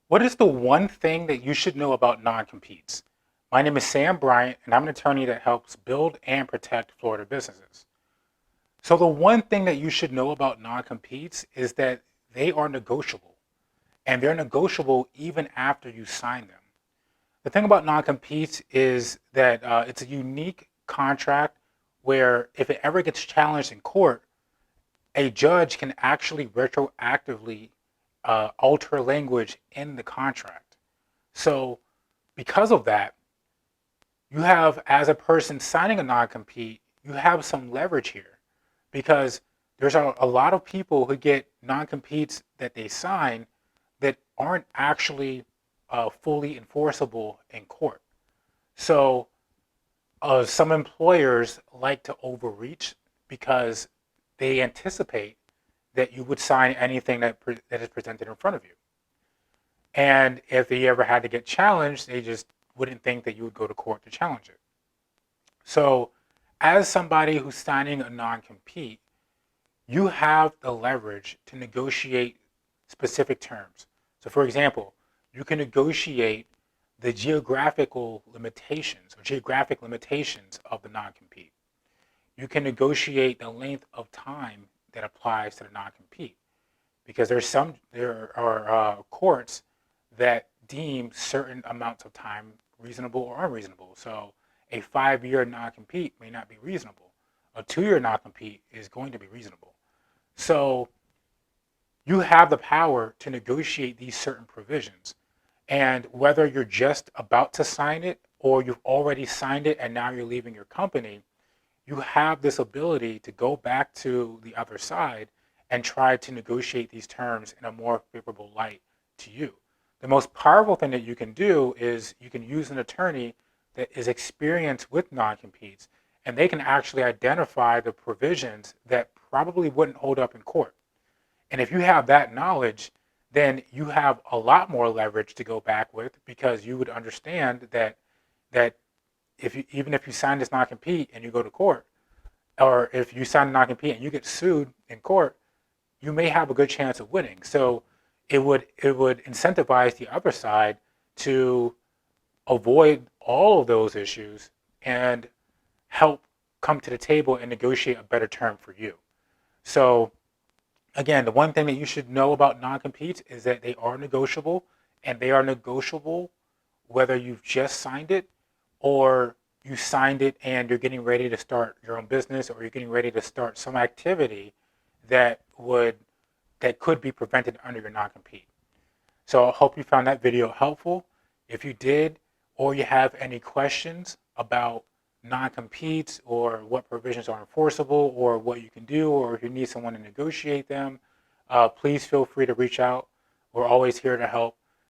What is the one thing that you should know about non-competes? My name is Sam Bryant, and I'm an attorney that helps build and protect Florida businesses. So, the one thing that you should know about non-competes is that they are negotiable, and they're negotiable even after you sign them. The thing about non-competes is that it's a unique contract where if it ever gets challenged in court, a judge can actually retroactively alter language in the contract. So, because of that, you have, as a person signing a non-compete, you have some leverage here because there's a lot of people who get non-competes that they sign that aren't actually fully enforceable in court. So some employers like to overreach because they anticipate that you would sign anything that is presented in front of you. And if they ever had to get challenged, they just wouldn't think that you would go to court to challenge it. So, as somebody who's signing a non compete, you have the leverage to negotiate specific terms. So, for example, you can negotiate the geographic limitations of the non compete. You can negotiate the length of time that applies to the non compete because there are courts that deem certain amounts of time reasonable or unreasonable. So a 5-year non-compete may not be reasonable. A 2-year non-compete is going to be reasonable. So you have the power to negotiate these certain provisions. And whether you're just about to sign it or you've already signed it and now you're leaving your company, you have this ability to go back to the other side and try to negotiate these terms in a more favorable light to you. The most powerful thing that you can do is you can use an attorney that is experienced with non-competes, and they can actually identify the provisions that probably wouldn't hold up in court. And if you have that knowledge, then you have a lot more leverage to go back with because you would understand that if you, even if you sign this non-compete and you go to court, or if you sign a non-compete and you get sued in court, you may have a good chance of winning. So it would incentivize the other side to avoid all of those issues and help come to the table and negotiate a better term for you. So again, the one thing that you should know about non-competes is that they are negotiable, and they are negotiable whether you've just signed it or you signed it and you're getting ready to start your own business or you're getting ready to start some activity that would that could be prevented under your non-compete. So I hope you found that video helpful. If you did, or you have any questions about non-competes or what provisions are enforceable or what you can do, or if you need someone to negotiate them, please feel free to reach out. We're always here to help.